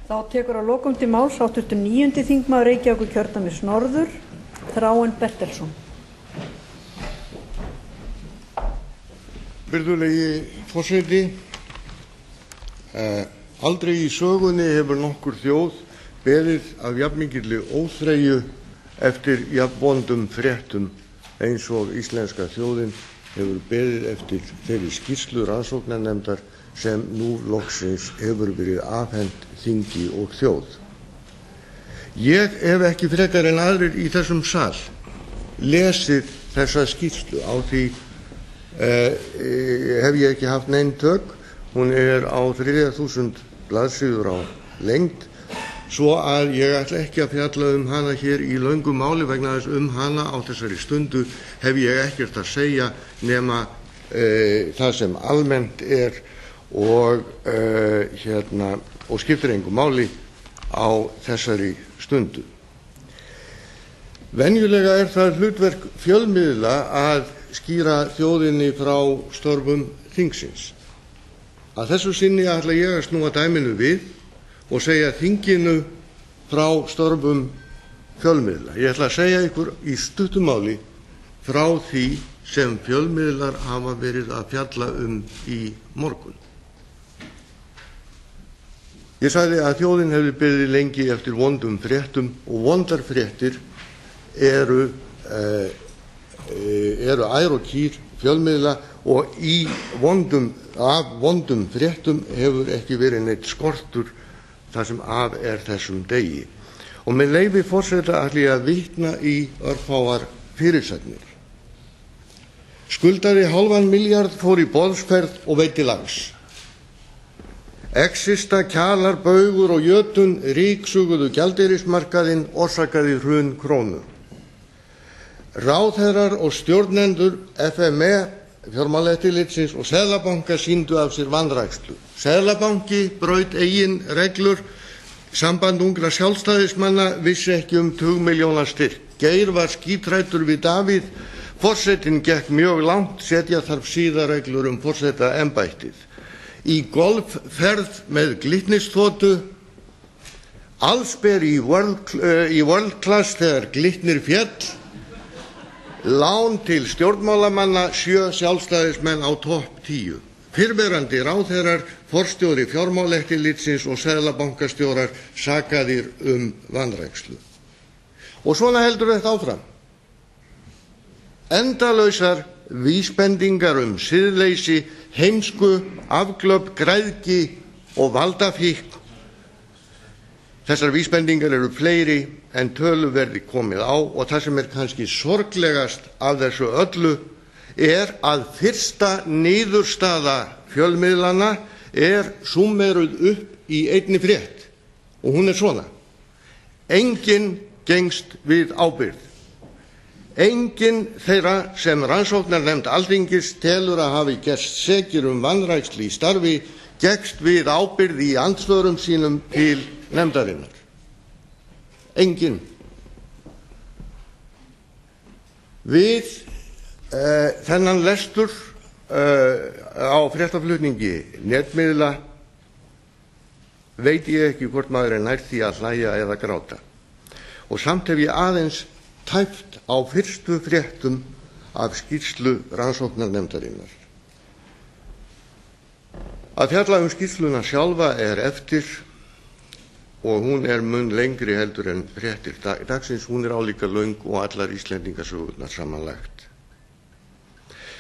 Þá tekur að lokum til máls hv. 9. þingmaður Reykjavíkurkjördæmis norður, Þráinn Bertelsson. Virðulegi forseti, aldrei í sögunni hefur nokkur þjóð beðið af jafnmikilli óþreyju eftir jafnvondum fréttum eins og íslenska þjóðin hefur beðið eftir þeirri skýrslu rannsóknarnefndar sem nú loksins hefur verið afhent þingi og þjóð. Ég hef ekki frekar en aðrir í þessum sal lesið þessa skýrslu, á því hef ég ekki haft nein tök. Hún á 3000 blaðsíður á lengd, svo að ég ætla ekki að fjalla hana hér í löngu máli vegna þess hana á þessari stundu hef ég ekkert að segja nema það sem almennt og skiptir engu máli á þessari stundu. Venjulega það hlutverk fjölmiðla að skýra þjóðinni frá störfum þingsins. Að þessu sinni ætla ég að snúa dæminu við og segja þinginu frá störfum fjölmiðla. Ég ætla að segja ykkur í stuttu máli frá því sem fjölmiðlar hafa verið að fjalla í morgun. Ég sagði að þjóðin hefði beðið lengi eftir vondum fréttum og vondar fréttir eru ær og kýr fjölmiðla og af vondum fréttum hefur ekki verið neitt skortur þar sem af þessum degi. Og með leyfi forseta ætla ég að vitna í örfáar fyrirsagnir. Skuldari hálfan milljarð fór í boðsferð og veiddi lax. Exista, Kjalar, Baugur og Jötun ríksuguðu gjaldeyrismarkaðinn orsakaði hrun krónu. Ráðherrar og stjórnendur FME, Fjármálaeftirlitsins og Seðlabanka sýndu af sér vanrækslu. Seðlabanki braut eigin reglur, Samband ungra sjálfstæðismanna vissi ekki tugmilljóna styrk. Geir var skítræddur við Davíð, forsetinn gekk mjög langt, setja þarf siðareglur forsetaembættið. Í golfferð með Glitnisþotu, allsber í world class þegar Glitnir féll, lán til stjórnmálamanna, 7 sjálfstæðismenn á topp 10. Fyrrverandi ráðherrar, forstjóri Fjármálaeftirlitsins og seðlabankastjórar sakaðir vanrækslu. Og svona heldur þetta áfram. Endalausar vísbendingar siðleysi, heimsku, afglöp, græðgi og valdafíkn. Þessar vísbendingar eru fleiri en tölu verði komið á og það sem kannski sorglegast af þessu öllu að fyrsta niðurstaða fjölmiðlanna súmmeruð upp í einni frétt og hún svona: enginn gengst við ábyrgð. Enginn þeirra sem rannsóknarnefnd Alþingis telur að hafi gerst sekir vanrækslu í starfi gekkst við ábyrgð í andsvörum sínum til nefndarinnar. Enginn. Við þennan lestur á fréttaflutningi netmiðla veit ég ekki hvort maður nær því að hlæja eða gráta. Og samt hef ég aðeins tæpt á fyrstu fréttum af skýrslu rannsóknarnefndarinnar. Að fjalla skýrsluna sjálfa eftir og hún mun lengri heldur en fréttir dagsins. Hún álíka löng og allar Íslendingasögurnar samanlagt.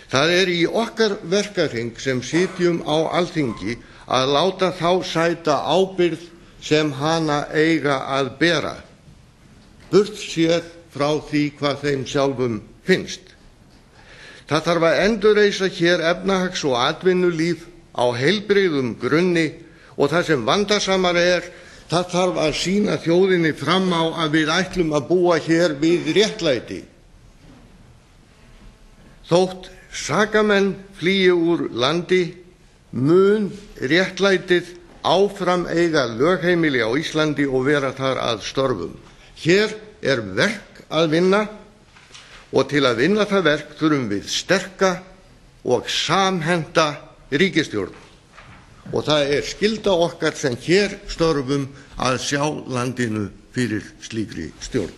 Það í okkar verkahring sem sitjum á Alþingi að láta þá sæta ábyrgð sem hana eiga að bera, burt séð frá því hvað þeim sjálfum finnst. Það þarf að endurreisa hér efnahags- og atvinnulíf á heilbrigðum grunni og það sem vandasamara það þarf að sýna þjóðinni fram á að við ætlum að búa hér við réttlæti. Þótt sakamenn flýi úr landi mun réttlætið áfram eiga lögheimili á Íslandi og vera þar að störfum. Hér verk að vinna og til að vinna það verk þurfum við sterka og samhenta ríkisstjórn. og það er skylda okkar sem hér störfum að sjá landinu fyrir slíkri stjórn.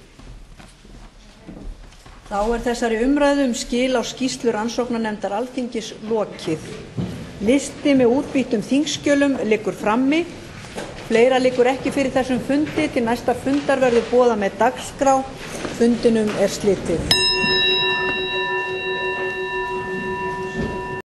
Þá er þessari umræðu skil á skýrslu rannsóknarnefndar Alþingis lokið. Listi með útbýttum þingskjölum liggur frammi. Fleira liggur ekki fyrir þessum fundi. Til næsta fundar verður boðað með dagskrá. Fundinum er slitið.